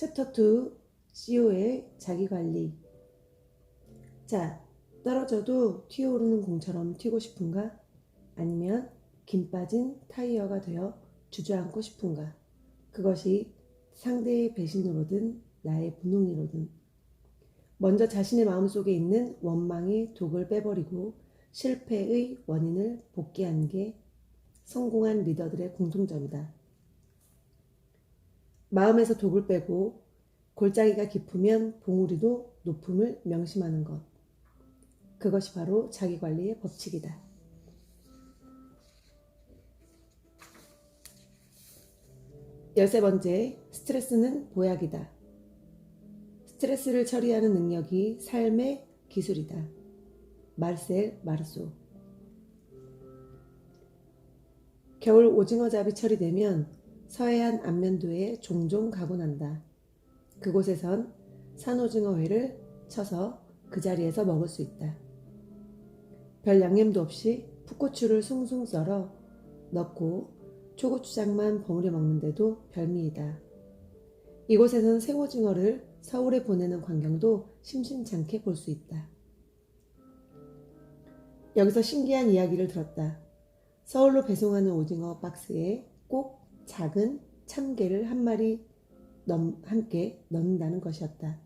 챕터 2 CEO의 자기관리. 자, 떨어져도 튀어오르는 공처럼 튀고 싶은가? 아니면 김 빠진 타이어가 되어 주저앉고 싶은가? 그것이 상대의 배신으로든 나의 분홍이로든 먼저 자신의 마음속에 있는 원망의 독을 빼버리고 실패의 원인을 복귀하는 게 성공한 리더들의 공통점이다. 마음에서 독을 빼고 골짜기가 깊으면 봉우리도 높음을 명심하는 것. 그것이 바로 자기관리의 법칙이다. 13번째, 스트레스는 보약이다. 스트레스를 처리하는 능력이 삶의 기술이다. 마르셀 마르소. 겨울 오징어잡이 처리되면 서해안 안면도에 종종 가곤 한다. 그곳에선 산오징어회를 쳐서 그 자리에서 먹을 수 있다. 별 양념도 없이 풋고추를 숭숭 썰어 넣고 초고추장만 버무려 먹는데도 별미이다. 이곳에선 생오징어를 서울에 보내는 광경도 심심찮게 볼 수 있다. 여기서 신기한 이야기를 들었다. 서울로 배송하는 오징어 박스에 꼭 작은 참게를 한 마리 함께 넣는다는 것이었다.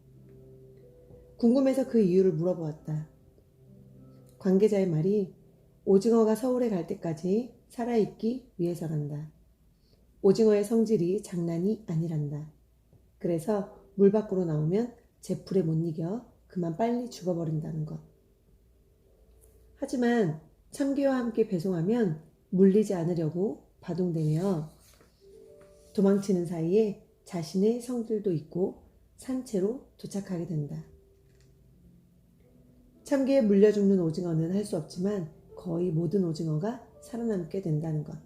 궁금해서 그 이유를 물어보았다. 관계자의 말이 오징어가 서울에 갈 때까지 살아있기 위해서란다. 오징어의 성질이 장난이 아니란다. 그래서 물 밖으로 나오면 제풀에 못 이겨 그만 빨리 죽어버린다는 것. 하지만 참게와 함께 배송하면 물리지 않으려고 바둥대며 도망치는 사이에 자신의 성질도 잊고 산채로 도착하게 된다. 참게에 물려 죽는 오징어는 할 수 없지만 거의 모든 오징어가 살아남게 된다는 것.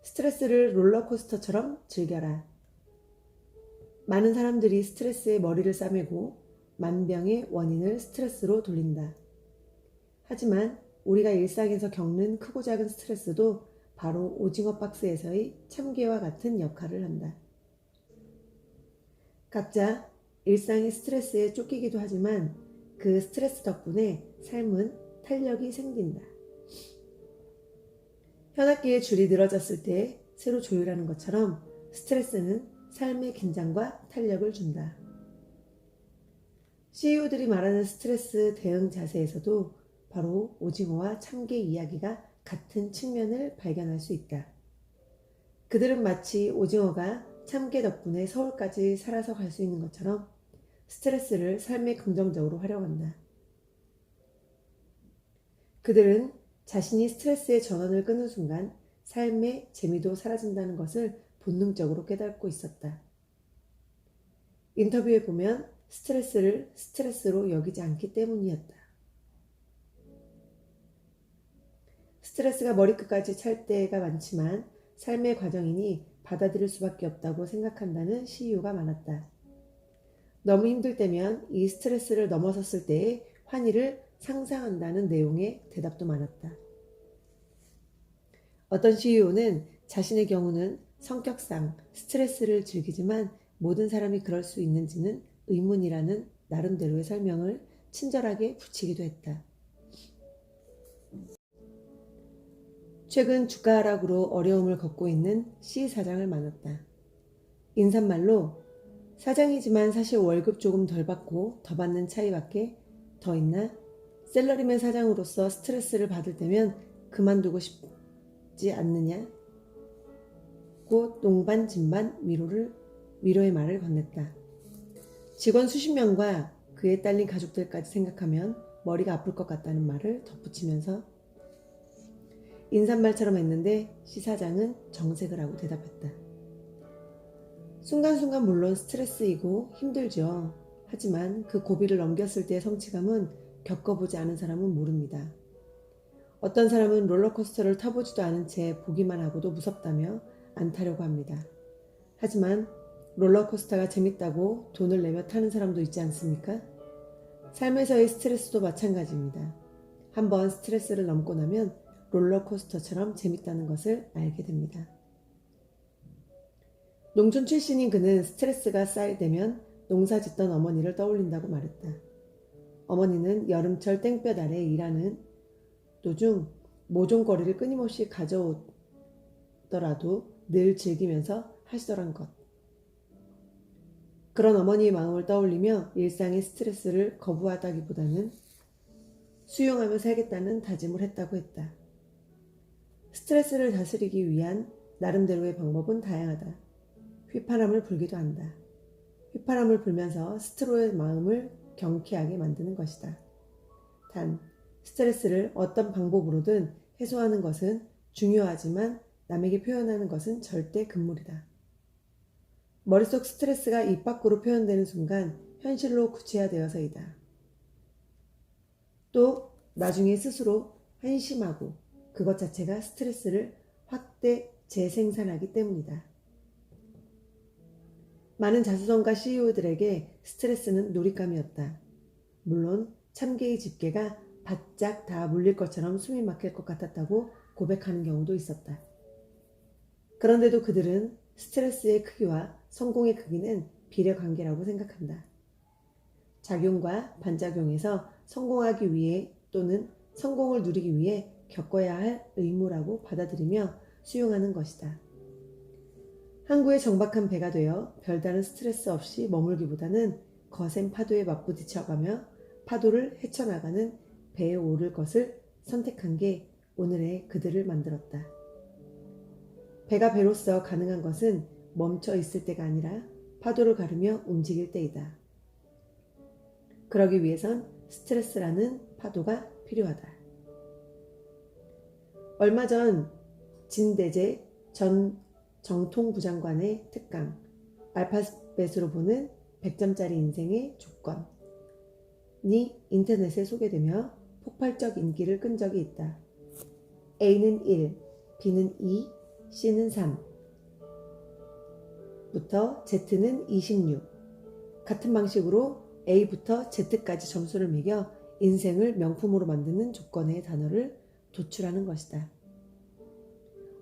스트레스를 롤러코스터처럼 즐겨라. 많은 사람들이 스트레스에 머리를 싸매고 만병의 원인을 스트레스로 돌린다. 하지만 우리가 일상에서 겪는 크고 작은 스트레스도 바로 오징어 박스에서의 참게와 같은 역할을 한다. 각자 일상의 스트레스에 쫓기기도 하지만 그 스트레스 덕분에 삶은 탄력이 생긴다. 현악기의 줄이 늘어졌을 때 새로 조율하는 것처럼 스트레스는 삶의 긴장과 탄력을 준다. CEO들이 말하는 스트레스 대응 자세에서도 바로 오징어와 참게 이야기가 같은 측면을 발견할 수 있다. 그들은 마치 오징어가 참게 덕분에 서울까지 살아서 갈 수 있는 것처럼 스트레스를 삶에 긍정적으로 활용한다. 그들은 자신이 스트레스의 전원을 끊는 순간 삶의 재미도 사라진다는 것을 본능적으로 깨닫고 있었다. 인터뷰에 보면 스트레스를 스트레스로 여기지 않기 때문이었다. 스트레스가 머리끝까지 찰 때가 많지만 삶의 과정이니 받아들일 수밖에 없다고 생각한다는 CEO가 많았다. 너무 힘들 때면 이 스트레스를 넘어섰을 때의 환희를 상상한다는 내용의 대답도 많았다. 어떤 CEO는 자신의 경우는 성격상 스트레스를 즐기지만 모든 사람이 그럴 수 있는지는 의문이라는 나름대로의 설명을 친절하게 붙이기도 했다. 최근 주가 하락으로 어려움을 겪고 있는 C 사장을 만났다. 인사말로 사장이지만 사실 월급 조금 덜 받고 더 받는 차이밖에 더 있나? 셀러리맨 사장으로서 스트레스를 받을 때면 그만두고 싶지 않느냐? 고 농반진반 위로의 말을 건넸다. 직원 수십 명과 그에 딸린 가족들까지 생각하면 머리가 아플 것 같다는 말을 덧붙이면서 인사말처럼 했는데 시 사장은 정색을 하고 대답했다. 순간순간 물론 스트레스이고 힘들죠. 하지만 그 고비를 넘겼을 때의 성취감은 겪어보지 않은 사람은 모릅니다. 어떤 사람은 롤러코스터를 타보지도 않은 채 보기만 하고도 무섭다며 안 타려고 합니다. 하지만 롤러코스터가 재밌다고 돈을 내며 타는 사람도 있지 않습니까? 삶에서의 스트레스도 마찬가지입니다. 한번 스트레스를 넘고 나면 롤러코스터처럼 재밌다는 것을 알게 됩니다. 농촌 출신인 그는 스트레스가 쌓이되면 농사 짓던 어머니를 떠올린다고 말했다. 어머니는 여름철 땡볕 아래 일하는 도중 모종거리를 끊임없이 가져오더라도 늘 즐기면서 하시더란 것. 그런 어머니의 마음을 떠올리며 일상의 스트레스를 거부하다기보다는 수용하며 살겠다는 다짐을 했다고 했다. 스트레스를 다스리기 위한 나름대로의 방법은 다양하다. 휘파람을 불기도 한다. 휘파람을 불면서 스스로의 마음을 경쾌하게 만드는 것이다. 단, 스트레스를 어떤 방법으로든 해소하는 것은 중요하지만 남에게 표현하는 것은 절대 금물이다. 머릿속 스트레스가 입 밖으로 표현되는 순간 현실로 구체화되어서이다. 또 나중에 스스로 한심하고 그것 자체가 스트레스를 확대 재생산하기 때문이다. 많은 자수성가 CEO들에게 스트레스는 놀잇감이었다. 물론 참개의 집게가 바짝 다 물릴 것처럼 숨이 막힐 것 같았다고 고백하는 경우도 있었다. 그런데도 그들은 스트레스의 크기와 성공의 크기는 비례관계라고 생각한다. 작용과 반작용에서 성공하기 위해 또는 성공을 누리기 위해 겪어야 할 의무라고 받아들이며 수용하는 것이다. 항구에 정박한 배가 되어 별다른 스트레스 없이 머물기보다는 거센 파도에 맞부딪혀가며 파도를 헤쳐나가는 배에 오를 것을 선택한 게 오늘의 그들을 만들었다. 배가 배로서 가능한 것은 멈춰 있을 때가 아니라 파도를 가르며 움직일 때이다. 그러기 위해선 스트레스라는 파도가 필요하다. 얼마 전 진대재 전 정통부장관의 특강 알파벳으로 보는 100점짜리 인생의 조건이 인터넷에 소개되며 폭발적 인기를 끈 적이 있다. A는 1, B는 2, C는 3 부터 Z는 26 같은 방식으로 A부터 Z까지 점수를 매겨 인생을 명품으로 만드는 조건의 단어를 도출하는 것이다.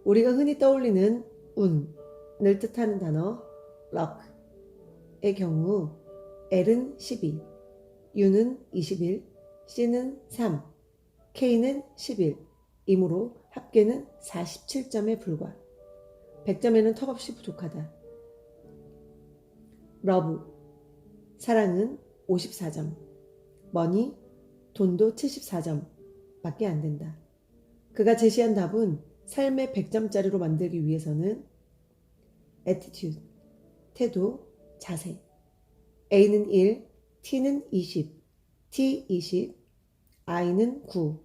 우리가 흔히 떠올리는 운을 뜻하는 단어 luck의 경우 L은 12, U는 21, C는 3, K는 11 이므로 합계는 47점에 불과. 100점에는 턱없이 부족하다. 러브, 사랑은 54점, 머니, 돈도 74점 밖에 안 된다. 그가 제시한 답은 삶의 100점짜리로 만들기 위해서는 attitude, 태도, 자세. A는 1, T는 20, T 20, I는 9,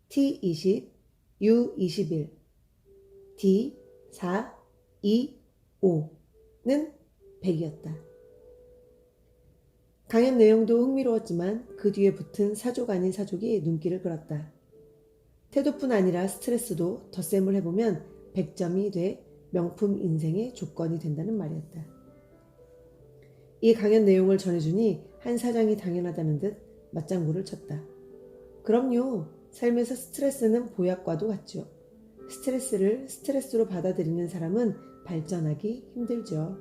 T 20, U 21, D 4, 2, 5는 100이었다. 강연 내용도 흥미로웠지만 그 뒤에 붙은 사족 아닌 사족이 눈길을 끌었다. 태도뿐 아니라 스트레스도 덧셈을 해보면 100점이 돼 명품 인생의 조건이 된다는 말이었다. 이 강연 내용을 전해주니 한 사장이 당연하다는 듯 맞장구를 쳤다. 그럼요. 삶에서 스트레스는 보약과도 같죠. 스트레스를 스트레스로 받아들이는 사람은 발전하기 힘들죠.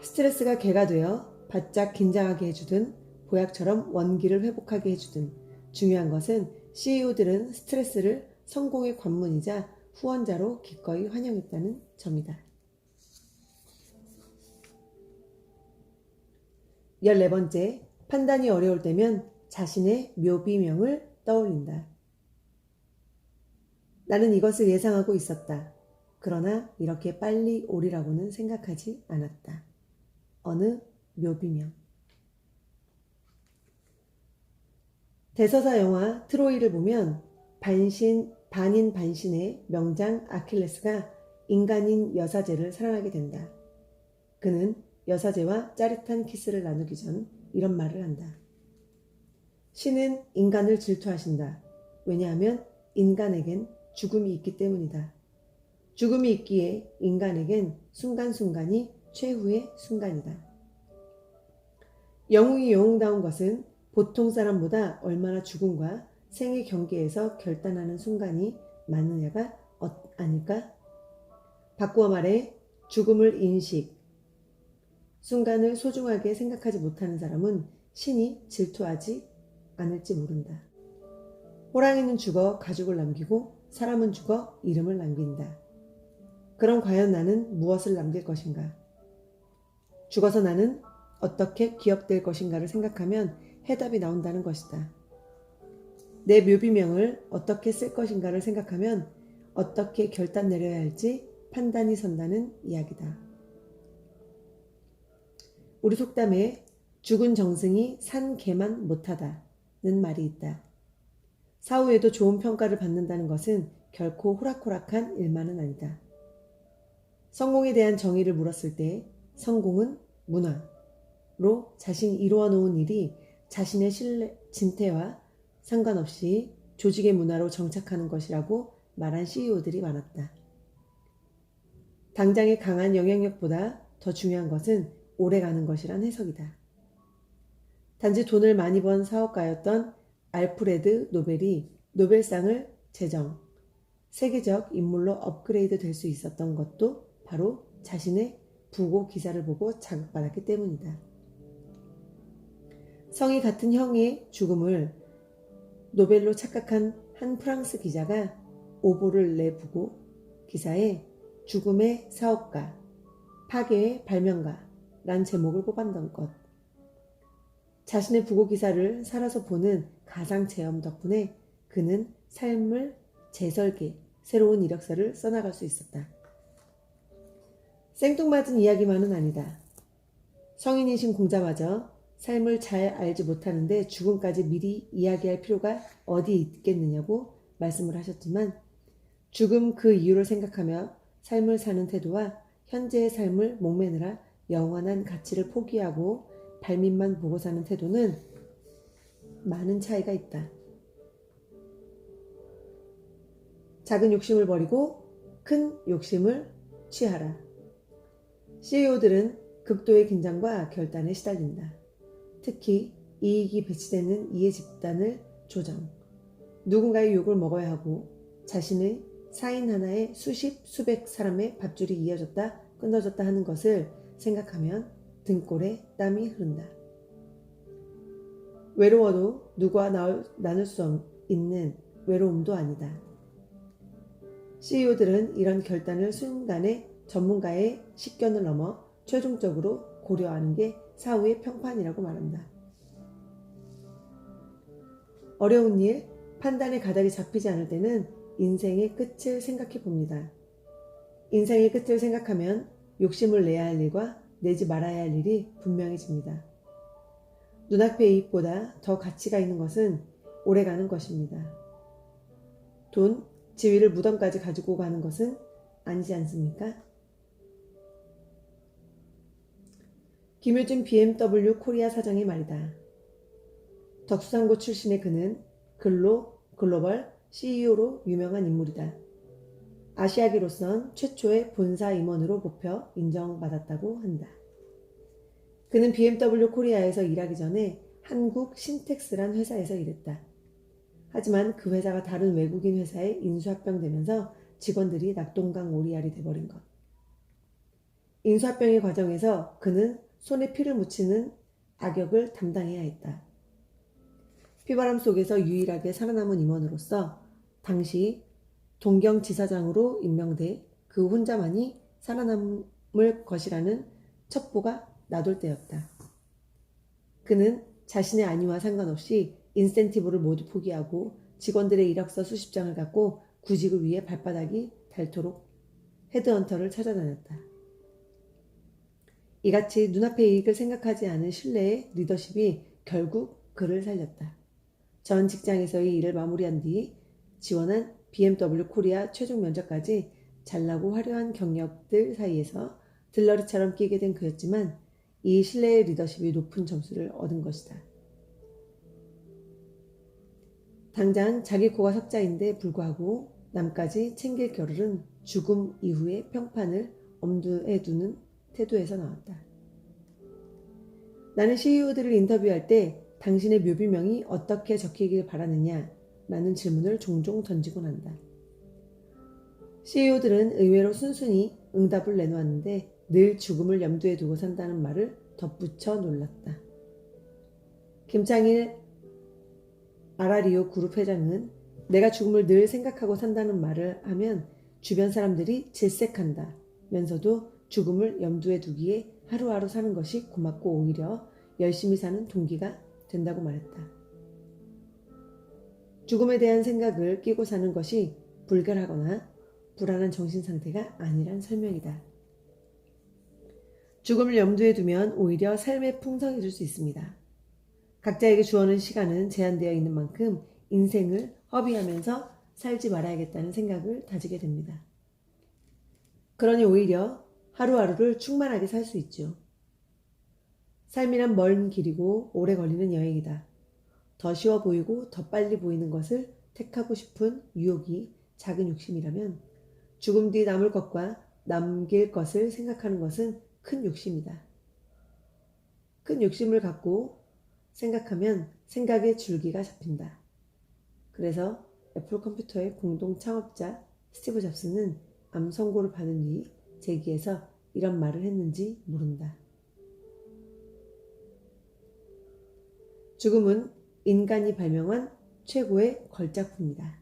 스트레스가 개가 되어 바짝 긴장하게 해주든 보약처럼 원기를 회복하게 해주든 중요한 것은 CEO들은 스트레스를 성공의 관문이자 후원자로 기꺼이 환영했다는 점이다. 14번째, 판단이 어려울 때면 자신의 묘비명을 떠올린다. 나는 이것을 예상하고 있었다. 그러나 이렇게 빨리 오리라고는 생각하지 않았다. 어느 묘비명. 대서사 영화 트로이를 보면 반인 반신의 명장 아킬레스가 인간인 여사제를 사랑하게 된다. 그는 여사제와 짜릿한 키스를 나누기 전 이런 말을 한다. 신은 인간을 질투하신다. 왜냐하면 인간에겐 죽음이 있기 때문이다. 죽음이 있기에 인간에겐 순간순간이 최후의 순간이다. 영웅이 영웅다운 것은 보통 사람보다 얼마나 죽음과 생의 경계에서 결단하는 순간이 많으냐가 아닐까? 바꾸어 말해 죽음을 인식, 순간을 소중하게 생각하지 못하는 사람은 신이 질투하지 않을지 모른다. 호랑이는 죽어 가죽을 남기고 사람은 죽어 이름을 남긴다. 그럼 과연 나는 무엇을 남길 것인가? 죽어서 나는 어떻게 기억될 것인가를 생각하면 해답이 나온다는 것이다. 내 묘비명을 어떻게 쓸 것인가를 생각하면 어떻게 결단 내려야 할지 판단이 선다는 이야기다. 우리 속담에 죽은 정승이 산 개만 못하다는 말이 있다. 사후에도 좋은 평가를 받는다는 것은 결코 호락호락한 일만은 아니다. 성공에 대한 정의를 물었을 때 성공은 문화로 자신이 이루어 놓은 일이 자신의 진퇴와 상관없이 조직의 문화로 정착하는 것이라고 말한 CEO들이 많았다. 당장의 강한 영향력보다 더 중요한 것은 오래가는 것이란 해석이다. 단지 돈을 많이 번 사업가였던 알프레드 노벨이 노벨상을 제정, 세계적 인물로 업그레이드 될 수 있었던 것도 바로 자신의 부고 기사를 보고 자극받았기 때문이다. 성이 같은 형의 죽음을 노벨로 착각한 한 프랑스 기자가 오보를 내부고 기사에 죽음의 사업가, 파괴의 발명가란 제목을 뽑았던 것. 자신의 부고 기사를 살아서 보는 가상 체험 덕분에 그는 삶을 재설계, 새로운 이력서를 써나갈 수 있었다. 생뚱맞은 이야기만은 아니다. 성인이신 공자마저 삶을 잘 알지 못하는데 죽음까지 미리 이야기할 필요가 어디 있겠느냐고 말씀을 하셨지만 죽음 그 이유를 생각하며 삶을 사는 태도와 현재의 삶을 목매느라 영원한 가치를 포기하고 발밑만 보고 사는 태도는 많은 차이가 있다. 작은 욕심을 버리고 큰 욕심을 취하라. CEO들은 극도의 긴장과 결단에 시달린다. 특히 이익이 배치되는 이해 집단을 조정, 누군가의 욕을 먹어야 하고 자신의 사인 하나에 수십, 수백 사람의 밧줄이 이어졌다 끊어졌다 하는 것을 생각하면 등골에 땀이 흐른다. 외로워도 누구와 나눌 수 있는 외로움도 아니다. CEO들은 이런 결단을 순간에 전문가의 식견을 넘어 최종적으로 고려하는 게 사후의 평판이라고 말한다. 어려운 일, 판단의 가닥이 잡히지 않을 때는 인생의 끝을 생각해 봅니다. 인생의 끝을 생각하면 욕심을 내야 할 일과 내지 말아야 할 일이 분명해집니다. 눈앞의 이익보다 더 가치가 있는 것은 오래가는 것입니다. 돈, 지위를 무덤까지 가지고 가는 것은 아니지 않습니까? 김효준 BMW 코리아 사장의 말이다. 덕수상고 출신의 그는 글로벌 CEO로 유명한 인물이다. 아시아계로선 최초의 본사 임원으로 뽑혀 인정받았다고 한다. 그는 BMW 코리아에서 일하기 전에 한국 신텍스란 회사에서 일했다. 하지만 그 회사가 다른 외국인 회사에 인수합병되면서 직원들이 낙동강오리알이 돼버린 것. 인수합병의 과정에서 그는 손에 피를 묻히는 악역을 담당해야 했다. 피바람 속에서 유일하게 살아남은 임원으로서 당시 동경지사장으로 임명돼 그 혼자만이 살아남을 것이라는 첩보가 나돌 때였다. 그는 자신의 안위와 상관없이 인센티브를 모두 포기하고 직원들의 이력서 수십 장을 갖고 구직을 위해 발바닥이 닳도록 헤드헌터를 찾아다녔다. 이같이 눈앞의 이익을 생각하지 않은 신뢰의 리더십이 결국 그를 살렸다. 전 직장에서의 일을 마무리한 뒤 지원한 BMW 코리아 최종 면접까지 잘나고 화려한 경력들 사이에서 들러리처럼 끼게 된 그였지만 이 신뢰의 리더십이 높은 점수를 얻은 것이다. 당장 자기 코가 석자인데 불구하고 남까지 챙길 겨를은 죽음 이후의 평판을 엄두에 두는 태도에서 나왔다. 나는 CEO들을 인터뷰할 때 당신의 묘비명이 어떻게 적히길 바라느냐 라는 질문을 종종 던지곤 한다. CEO들은 의외로 순순히 응답을 내놓았는데 늘 죽음을 염두에 두고 산다는 말을 덧붙여 놀랐다. 김창일 아라리오 그룹 회장은 내가 죽음을 늘 생각하고 산다는 말을 하면 주변 사람들이 질색한다 면서도 죽음을 염두에 두기에 하루하루 사는 것이 고맙고 오히려 열심히 사는 동기가 된다고 말했다. 죽음에 대한 생각을 끼고 사는 것이 불결하거나 불안한 정신상태가 아니란 설명이다. 죽음을 염두에 두면 오히려 삶에 풍성해질 수 있습니다. 각자에게 주어진 시간은 제한되어 있는 만큼 인생을 허비하면서 살지 말아야겠다는 생각을 다지게 됩니다. 그러니 오히려 하루하루를 충만하게 살 수 있죠. 삶이란 먼 길이고 오래 걸리는 여행이다. 더 쉬워 보이고 더 빨리 보이는 것을 택하고 싶은 유혹이 작은 욕심이라면 죽음 뒤 남을 것과 남길 것을 생각하는 것은 큰 욕심이다. 큰 욕심을 갖고 생각하면 생각의 줄기가 잡힌다. 그래서 애플 컴퓨터의 공동 창업자 스티브 잡스는 암 선고를 받은 뒤 제기에서 이런 말을 했는지 모른다. 죽음은 인간이 발명한 최고의 걸작품이다.